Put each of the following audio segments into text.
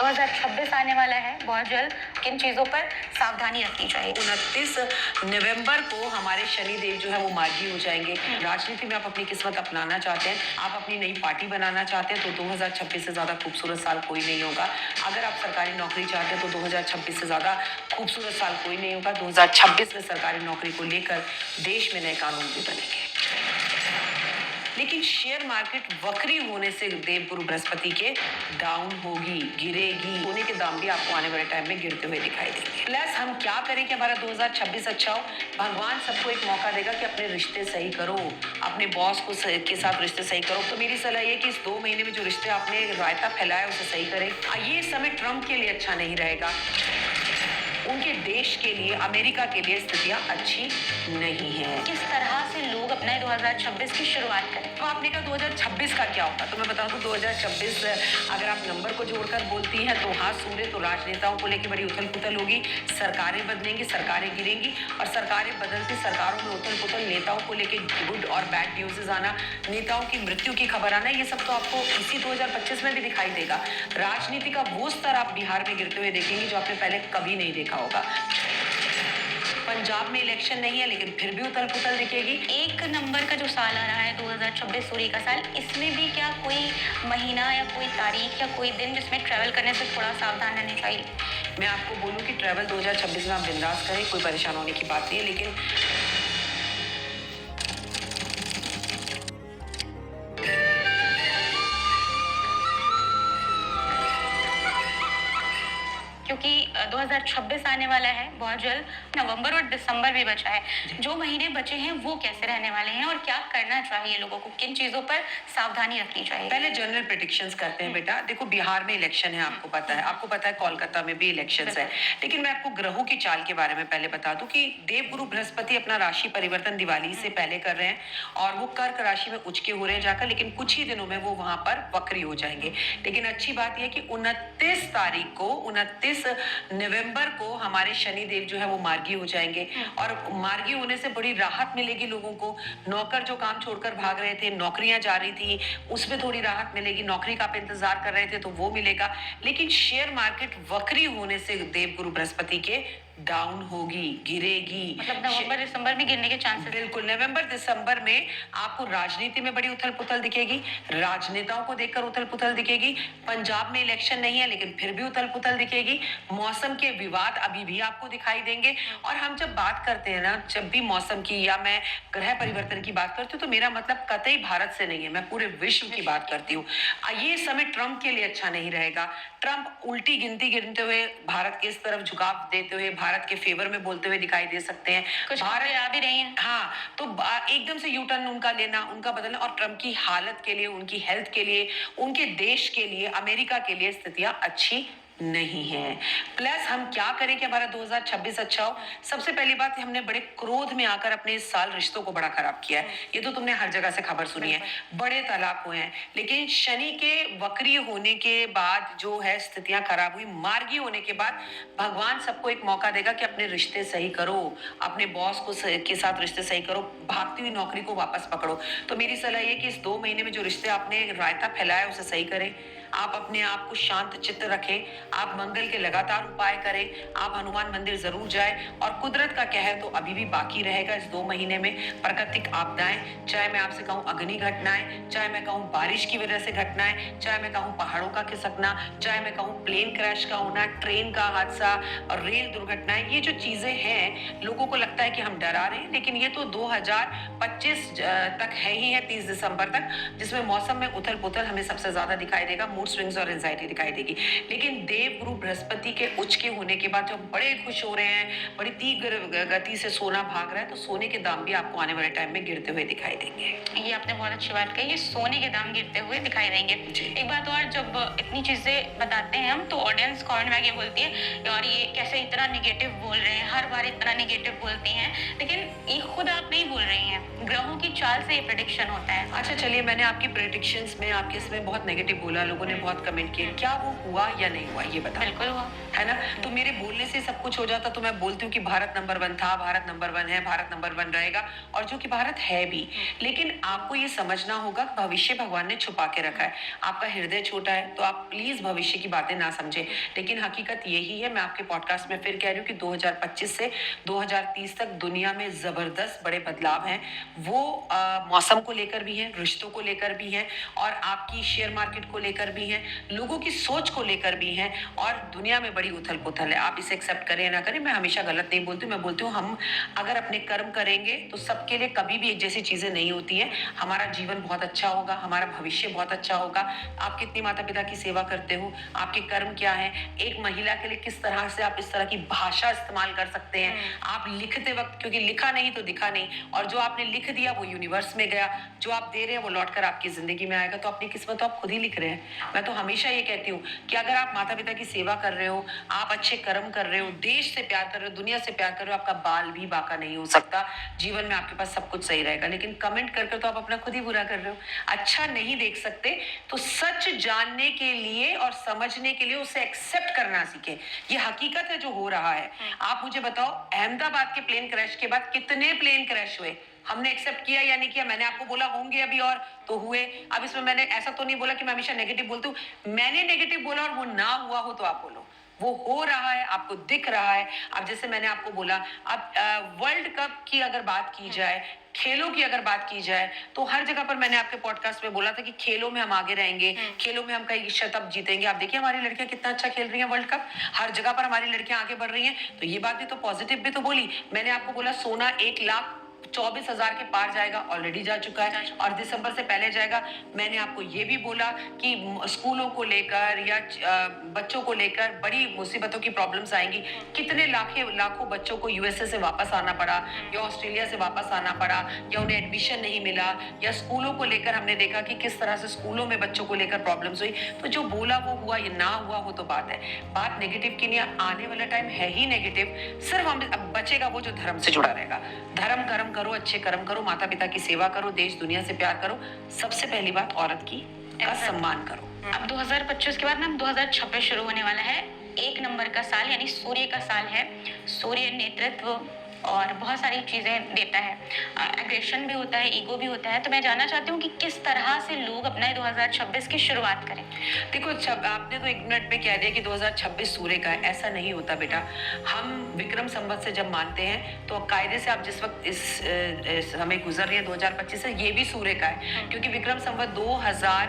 2026 आने वाला है बहुत जल्द, किन चीज़ों पर सावधानी रखनी चाहिए? 29 नवंबर को हमारे शनिदेव जो है वो मार्गी हो जाएंगे। राजनीति में आप अपनी किस्मत अपनाना चाहते हैं, आप अपनी नई पार्टी बनाना चाहते हैं, तो 2026 से ज्यादा खूबसूरत साल कोई नहीं होगा। अगर आप सरकारी नौकरी चाहते हैं तो 2026 से ज्यादा खूबसूरत साल कोई नहीं होगा। 2026 में सरकारी नौकरी को लेकर देश में नए कानून भी बनेंगे। लेकिन शेयर मार्केट वक्री होने से देवगुरु बृहस्पति के डाउन होगी, गिरेगी। सोने के दाम भी आपको आने वाले टाइम में गिरते हुए दिखाई देंगे। प्लस हम क्या करें कि हमारा 2026 अच्छा हो? भगवान सबको एक मौका देगा कि अपने रिश्ते सही करो, अपने बॉस को के साथ रिश्ते सही करो। तो मेरी सलाह ये कि इस 2 महीने में जो रिश्ते आपने रायता फैलाया उसे सही करें। ये समय ट्रम्प के लिए अच्छा नहीं रहेगा, उनके देश के लिए, अमेरिका के लिए स्थितियां अच्छी नहीं है। किस तरह से लोग अपने 2026 की शुरुआत करें? तो आपने कहा 2026 का क्या होगा, तो मैं बता दूं 2026 अगर आप नंबर को जोड़कर बोलती हैं तो हाँ सूर्य, तो राजनेताओं को लेकर बड़ी उथल पुथल होगी, सरकारें बदलेंगी, सरकारें गिरेंगी और सरकारें बदलती सरकारों में उथल पुथल, नेताओं को लेकर गुड और बैड न्यूज़ आना, नेताओं की मृत्यु की खबर आना, ये सब तो आपको इसी 2025 में भी दिखाई देगा। राजनीति का वो स्तर आप बिहार में गिरते हुए देखेंगे जो आपने पहले कभी नहीं देखा होगा। पंजाब में इलेक्शन नहीं है लेकिन फिर भी उथल पुथल दिखेगी। 1 नंबर का जो साल आ रहा है 2026 सूर्य का साल, इसमें भी क्या कोई महीना या कोई तारीख या कोई दिन जिसमें ट्रैवल करने से थोड़ा सावधान रहना चाहिए? मैं आपको बोलूं कि ट्रैवल 2026 में आप बिंदास करें, कोई परेशान होने की बात नहीं है। लेकिन क्योंकि 2026 आने वाला है बहुत जल्द, नवंबर और दिसंबर भी बचा है। जो महीने बचे हैं वो कैसे रहने वाले हैं और क्या करना चाहिए लोगों को, किन चीजों पर सावधानी रखनी चाहिए? पहले जनरल प्रेडिक्शंस करते हैं बेटा। देखो बिहार में इलेक्शन है, आपको पता है कोलकाता में भी इलेक्शंस है। लेकिन मैं आपको ग्रहों की चाल के बारे में पहले बता दूं कि देवगुरु बृहस्पति अपना राशि परिवर्तन दिवाली से पहले कर रहे हैं और वो कर्क राशि में उचके हो रहे हैं जाकर, लेकिन कुछ ही दिनों में वो वहां पर वक्री हो जाएंगे। लेकिन अच्छी बात यह कि 29 तारीख को, 29 नवंबर को हमारे शनिदेव जो है वो मार्गी हो जाएंगे और मार्गी होने से बड़ी राहत मिलेगी लोगों को। नौकर जो काम छोड़कर भाग रहे थे, नौकरियां जा रही थी, उसमें थोड़ी राहत मिलेगी। नौकरी का आप इंतजार कर रहे थे तो वो मिलेगा। लेकिन शेयर मार्केट वक्री होने से देवगुरु बृहस्पति के डाउन होगी, गिरेगी। मतलब नवंबर दिसंबर में गिरने के चांसेस? बिल्कुल, नवंबर दिसंबर में आपको राजनीति में बड़ी उथल पुथल दिखेगी, राजनेताओं को देखकर उथल पुथल दिखेगी। पंजाब में इलेक्शन नहीं है लेकिन फिर भी उथल पुथल दिखेगी। मौसम के विवाद अभी भी आपको दिखाई देंगे। और हम जब बात करते हैं ना, जब भी मौसम की या मैं ग्रह परिवर्तन की बात करती हूँ तो मेरा मतलब कतई भारत से नहीं है, मैं पूरे विश्व की बात करती हूँ। ये समय ट्रम्प के लिए अच्छा नहीं रहेगा। ट्रम्प उल्टी गिनती गिनते हुए भारत के इस तरफ झुकाव देते हुए भारत के फेवर में बोलते हुए दिखाई दे सकते हैं। कुछ भारत आ भी रही हैं। हाँ, तो एकदम से यू टर्न उनका लेना, उनका बदलना, और ट्रम्प की हालत के लिए, उनकी हेल्थ के लिए, उनके देश के लिए, अमेरिका के लिए स्थितियां अच्छी नहीं है। प्लस हम क्या करें कि हमारा 2026 अच्छा हो? सबसे पहली बात, हमने बड़े क्रोध में आकर अपने इस साल रिश्तों को बड़ा खराब किया है। ये तो तुमने हर जगह से खबर सुनी है, बड़े तलाक हुए हैं। लेकिन शनि के वक्री होने के बाद जो है स्थितियां खराब हुई, मार्गी होने के बाद भगवान सबको एक मौका देगा कि अपने रिश्ते सही करो, अपने बॉस को के साथ रिश्ते सही करो, भागती हुई नौकरी को वापस पकड़ो। तो मेरी सलाह ये कि इस 2 महीने में जो रिश्ते आपने रायता फैलाया उसे सही करें। आप अपने आप को शांत चित्त रखें, आप मंगल के लगातार उपाय करें, आप हनुमान मंदिर जरूर जाएं। और कुदरत का कहर तो अभी भी बाकी रहेगा इस 2 महीने में। प्राकृतिक आपदाएं, चाहे मैं आपसे कहूं अग्नि घटनाएं, चाहे मैं कहूं बारिश की वजह से घटनाएं, चाहे मैं कहूं पहाड़ों का खिसकना, चाहे मैं कहूं प्लेन क्रैश का होना, ट्रेन का हादसा और रेल दुर्घटनाएं, ये जो चीजें हैं लोगों को लगता है कि हम डरा रहे हैं, लेकिन ये तो 2025 तक है ही है, 30 दिसंबर तक, जिसमें मौसम में उथल पुथल हमें सबसे ज्यादा दिखाई देगा, मूड स्विंग्स और एंजाइटी दिखाई देगी। लेकिन देवगुरु बृहस्पति के उच्च के होने के बाद जब बड़े खुश हो रहे हैं, बड़ी तीव्र गति से सोना भाग रहा है, तो सोने के दाम भी आपको आने वाले टाइम में गिरते हुए दिखाई देंगे। ये आपने बहुत अच्छी बात कही, ये सोने के दाम गिरते हुए दिखाई देंगे। एक बात और, जब इतनी चीजें बताते हैं हम तो ऑडियंस कमेंट में आके बोलती है यार ये कैसे इतना निगेटिव बोल रहे हैं, हर बार इतना निगेटिव बोलती हैं, लेकिन ये खुद आप नहीं बोल रही हैं, ग्रहों की चाल से ये प्रेडिक्शन होता है। अच्छा चलिए, मैंने आपकी प्रेडिक्शंस में, आपके इसमें बहुत नेगेटिव बोला, लोगों ने मैंने बहुत कमेंट किए, क्या वो हुआ या नहीं हुआ ये बताओ। बिल्कुल हुआ। है ना? तो मेरे बोलने से सब कुछ हो जाता तो मैं बोलती हूँ कि भारत नंबर 1 था, भारत नंबर 1 है, भारत नंबर 1 रहेगा, और जो कि भारत है भी। लेकिन आपको ये समझना होगा कि भविष्य भगवान ने छुपा के रखा है। आपका हृदय छोटा है तो आप प्लीज भविष्य की बातें ना समझें, लेकिन हकीकत यही है। मैं आपके पॉडकास्ट में फिर कह रही हूँ कि 2025 से 2030 तक दुनिया में जबरदस्त बड़े बदलाव हैं। वो मौसम को लेकर भी हैं, रिश्तों को लेकर भी हैं, और आपकी शेयर मार्केट को लेकर भी हैं, लोगों की सोच को लेकर भी हैं, और दुनिया में बड़ी उथल पुथल है। आप इसे एक्सेप्ट करें ना करें, मैं हमेशा गलत नहीं बोलती, मैं बोलती हूँ हम अगर अपने कर्म करेंगे तो सबके लिए कभी भी एक जैसी चीजें नहीं होती हैं। हमारा जीवन बहुत अच्छा होगा, हमारा भविष्य बहुत अच्छा होगा। आप कितनी माता पिता की सेवा करते हो, आपके कर्म क्या है, एक महिला के लिए किस तरह से आप इस तरह की भाषा इस्तेमाल कर सकते हैं। आप लिखते वक्त, क्योंकि लिखा नहीं तो दिखा नहीं, और जो आपने लिख दिया वो यूनिवर्स में गया, जो आप दे रहे हैं वो लौटकर आपकी जिंदगी में आएगा। तो अपनी किस्मत तो आप खुद ही लिख रहे हैं। मैं तो हमेशा ये कहती हूँ कि अगर आप माता पिता की सेवा कर रहे हो, आप अच्छे कर्म कर रहे हो, देश से प्यार कर रहे हो, दुनिया से प्यार कर रहे हो, आपका बाल भी बाका नहीं हो सकता। जीवन में आपके पास सब कुछ सही रहेगा। लेकिन कमेंट करके तो आप अपना खुद ही बुरा कर रहे हो। अच्छा नहीं देख सकते तो सच जानने के लिए और समझने के लिए उसे एक्सेप्ट करना सीखें। ये हकीकत है जो हो रहा है। आप मुझे बताओ, अहमदाबाद के प्लेन क्रैश के बाद कितने प्लेन क्रैश हुए? हमने एक्सेप्ट किया या नहीं किया? मैंने आपको बोला होंगे अभी और तो हुए। अब इसमें मैंने ऐसा तो नहीं बोला कि मैं हमेशा नेगेटिव बोलती हूँ। मैंने नेगेटिव बोला और वो ना हुआ हो तो आप बोलो। वो हो रहा है, आपको दिख रहा है। अब जैसे मैंने आपको बोला, अब वर्ल्ड कप की अगर बात की जाए, खेलों की अगर बात की जाए, तो हर जगह पर मैंने आपके पॉडकास्ट में बोला था कि खेलों में हम आगे रहेंगे, खेलों में हम कई शतक जीतेंगे। आप देखिए हमारी लड़कियां कितना अच्छा खेल रही हैं वर्ल्ड कप, हर जगह पर हमारी लड़कियां आगे बढ़ रही हैं। तो ये बात भी तो पॉजिटिव भी तो बोली। मैंने आपको बोला सोना 1,24,000 के पार जाएगा, ऑलरेडी जा चुका है, और दिसंबर से पहले जाएगा। मैंने आपको ये भी बोला कि स्कूलों को लेकर या बच्चों को लेकर बड़ी मुसीबतों की प्रॉब्लम्स आएंगी। कितने लाखों बच्चों को यूएसए से वापस आना पड़ा, या ऑस्ट्रेलिया से वापस आना पड़ा, या उन्हें एडमिशन नहीं मिला, या स्कूलों को लेकर हमने देखा कि किस तरह से स्कूलों में बच्चों को लेकर प्रॉब्लम्स हुई। तो जो बोला वो हुआ, ये ना हुआ हो तो बात है। बात नेगेटिव की नहीं, आने वाला टाइम है ही नेगेटिव। सिर्फ हम बचेगा वो जो धर्म से जुड़ा रहेगा। धर्म कर्म करो, अच्छे कर्म करो, माता पिता की सेवा करो, देश दुनिया से प्यार करो। सबसे पहली बात, औरत की का सम्मान करो। अब 2025 के बाद ना 2026 शुरू होने वाला है। 1 नंबर का साल यानी सूर्य का साल है। सूर्य नेतृत्व और बहुत सारी चीजें देता है। एग्रेशन भी होता है, ईगो भी होता है। तो मैं जानना चाहती हूँ कि किस तरह से लोग अपना 2026 की शुरुआत करें। देखो, आपने तो 1 मिनट में कह दिया कि 2026 सूर्य का है। ऐसा नहीं होता बेटा। हम विक्रम संवत से जब मानते हैं तो कायदे से आप जिस वक्त इस हमें गुजर रही है 2025 से, ये भी सूर्य का है। क्योंकि विक्रम संवत 2000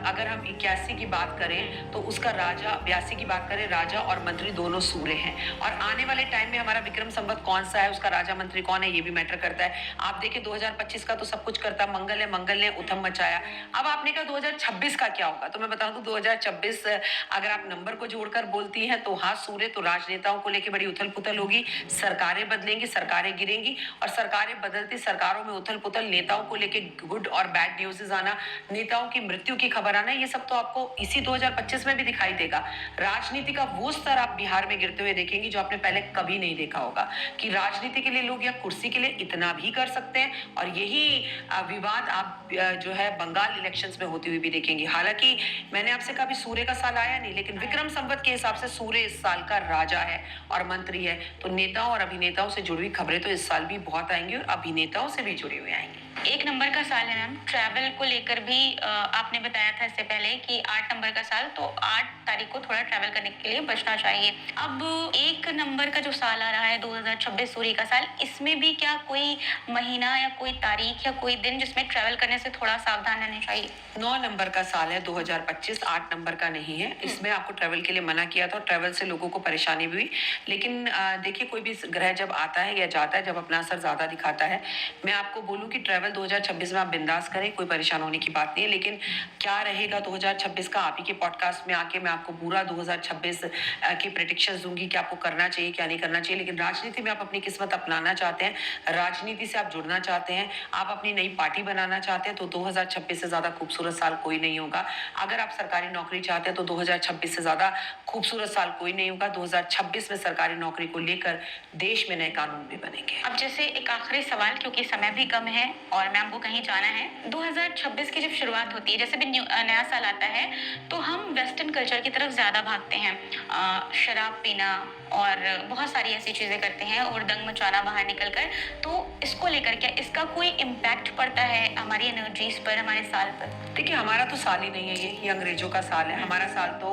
अगर हम 81 की बात करें तो उसका राजा, 82 की बात करें, राजा और मंत्री दोनों सूर्य हैं। और आने वाले टाइम में हमारा विक्रम संवत कौन सा है, उसका राजा मंत्री कौन है, ये भी मैटर करता है। आप देखिए 2025 का तो सब कुछ करता, मंगल ने उथम मचाया। अब आपने कहा 2026 का क्या होगा, तो मैं बता दूं 2026 अगर आप नंबर को जोड़कर बोलती हैं तो हाँ सूर्य, तो राजनेताओं को लेकर बड़ी उथल पुथल होगी, सरकारें बदलेंगी, सरकारें गिरेंगी, और सरकारें बदलती, सरकारों में उथल पुथल, नेताओं को लेकर गुड और बैड न्यूज़ आना, नेताओं की मृत्यु की खबर आना, ये सब तो आपको इसी 2025 में भी दिखाई देगा। राजनीति का वो स्तर आप बिहार में गिरते हुए देखेंगे जो आपने पहले कभी नहीं देखा होगा, कि राजनीति के लिए लोग या कुर्सी के लिए इतना भी कर सकते हैं। और यही विवाद आप जो है बंगाल इलेक्शंस में होती हुई भी देखेंगे। हालांकि मैंने आपसे कहा सूर्य का साल आया नहीं, लेकिन विक्रम संवत के हिसाब से सूर्य इस साल का राजा है और मंत्री है। तो नेताओं और अभिनेताओं से जुड़ी हुई खबरें तो इस साल भी बहुत आएंगी, और अभिनेताओं से भी जुड़ी हुई आएंगी। 1 नंबर का साल है मैम। ट्रैवल को लेकर भी आपने बताया था इससे पहले कि 8 नंबर का साल, तो 8 तारीख को थोड़ा ट्रैवल करने के लिए बचना चाहिए। अब 1 नंबर का जो साल आ रहा है 2026 सूर्य का साल, इसमें भी क्या कोई महीना या कोई तारीख या कोई दिन जिसमें ट्रैवल करने से थोड़ा सावधान रहना चाहिए? 9 नंबर का साल है 2025, 8 नंबर का नहीं है। इसमें आपको ट्रैवल के लिए मना किया था, और ट्रैवल से लोगों को परेशानी भी हुई। लेकिन देखिए, कोई भी ग्रह जब आता है या जाता है, जब अपना असर ज्यादा दिखाता है, मैं आपको बोलूं कि ट्रैवल 2026 में आप बिंदास करें, कोई परेशान होने की बात नहीं है। लेकिन क्या रहेगा 2026 का, आप ही के पॉडकास्ट में आके मैं आपको पूरा 2026 की प्रेडिक्शंस दूंगी कि आपको करना चाहिए क्या नहीं करना चाहिए। लेकिन राजनीति में आप अपनी किस्मत अपनाना चाहते हैं, राजनीति से आप जुड़ना चाहते हैं, आप अपनी नई पार्टी बनाना चाहते हैं, तो 2026 से ज्यादा खूबसूरत साल कोई नहीं होगा। अगर आप सरकारी नौकरी चाहते हैं तो 2026 से ज्यादा खूबसूरत साल कोई नहीं होगा। 2026 में सरकारी नौकरी को लेकर देश में नए कानून भी बनेंगे। अब जैसे एक आखिरी सवाल, क्योंकि समय भी कम है और मैम को कहीं जाना है। 2026 की जब शुरुआत होती है, जैसे भी नया साल आता है, तो हम वेस्टर्न कल्चर की तरफ ज़्यादा भागते हैं। शराब पीना और बहुत सारी ऐसी चीज़ें करते हैं और दंग मचाना बाहर निकल कर। तो इसको लेकर क्या इसका कोई इम्पैक्ट पड़ता है हमारी एनर्जीज पर, हमारे साल पर? देखिए, हमारा तो साल ही नहीं है, ये अंग्रेजों का साल है। हमारा साल तो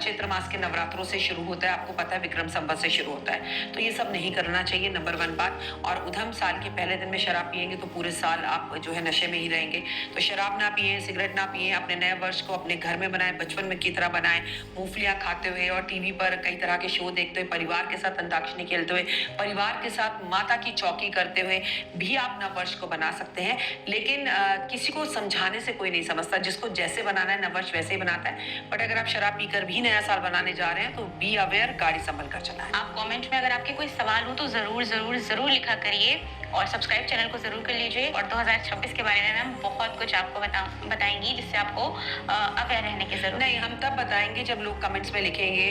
चैत्र मास के नवरात्रों से शुरू होता है, आपको पता है विक्रम संवत से शुरू होता है। तो ये सब नहीं करना चाहिए, नंबर 1 बात। और उधम साल के पहले दिन में शराब पिएंगे तो पूरे साल आप जो है नशे में ही रहेंगे। तो शराब ना पिए, सिगरेट ना पिए, अपने नए वर्ष को अपने घर में बनाएं, बचपन में की तरह बनाएं, मूंगफलियां खाते हुए और टीवी पर कई तरह के शो देखते हुए, परिवार के साथ अंताक्षरी खेलते हुए, परिवार के साथ माता की चौकी करते हुए भी आप नववर्ष को बना सकते हैं। लेकिन किसी को समझाने से कोई नहीं समझता, जिसको जैसे बनाना है नववर्ष वैसे ही बनाता है। बट अगर आप शराब पीकर भी नया साल बनाने जा रहे हैं तो बी अवेयर, गाड़ी संभल कर चलाएं। आप कमेंट में अगर आपके कोई सवाल हो तो ज़रूर ज़रूर ज़रूर लिखा करिए और सब्सक्राइब चैनल को ज़रूर कर लीजिए। और 2026 के बारे में हम बहुत कुछ आपको बताएंगी, जिससे आपको अवेयर रहने की ज़रूरत नहीं। हम तब बताएंगे जब लोग कमेंट्स में लिखेंगे।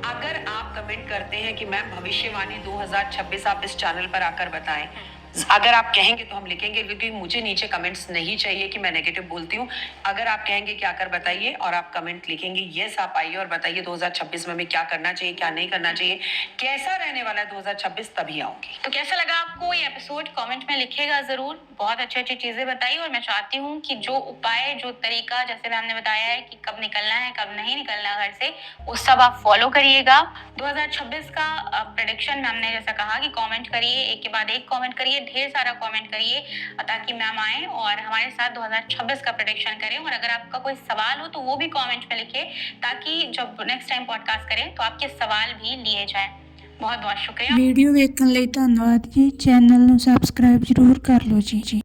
अगर आप कमेंट करते हैं कि मैम भविष्यवाणी 2026 आप इस चैनल पर आकर बताएं, अगर आप कहेंगे तो हम लिखेंगे, क्योंकि मुझे नीचे कमेंट्स नहीं चाहिए कि मैं नेगेटिव बोलती हूँ। अगर आप कहेंगे कि आकर बताइए और आप कमेंट लिखेंगे, यस आप आइए और बताइए 2026 में हमें क्या करना चाहिए, क्या नहीं करना चाहिए, कैसा रहने वाला है 2026, तभी आऊंगी। तो कैसा लगा आपको ये एपिसोड? कमेंट में लिखिएगा ज़रूर। बहुत अच्छी अच्छी चीज़ें बताई और मैं चाहती हूँ कि जो उपाय, जो तरीका, जैसे मैम ने बताया है कि कब निकलना है, कब नहीं निकलना घर से, वो सब आप फॉलो करिएगा। 2026 का प्रेडिक्शन मैम ने जैसा कहा कि कमेंट करिए, एक के बाद एक कमेंट करिए, ढेर सारा कमेंट करिए, ताकि मैम आए और हमारे साथ 2026 का प्रेडिक्शन करें। और अगर आपका कोई सवाल हो तो वो भी कमेंट में लिखिए, ताकि जब नेक्स्ट टाइम पॉडकास्ट करें तो आपके सवाल भी लिए जाएं। बहुत बहुत शुक्रिया। वीडियो देखने ਲਈ ਧੰਨਵਾਦ ਜੀ। ਚੈਨਲ ਨੂੰ ਸਬਸਕ੍ਰਾਈਬ ਜ਼ਰੂਰ ਕਰ ਲਓ ਜੀ।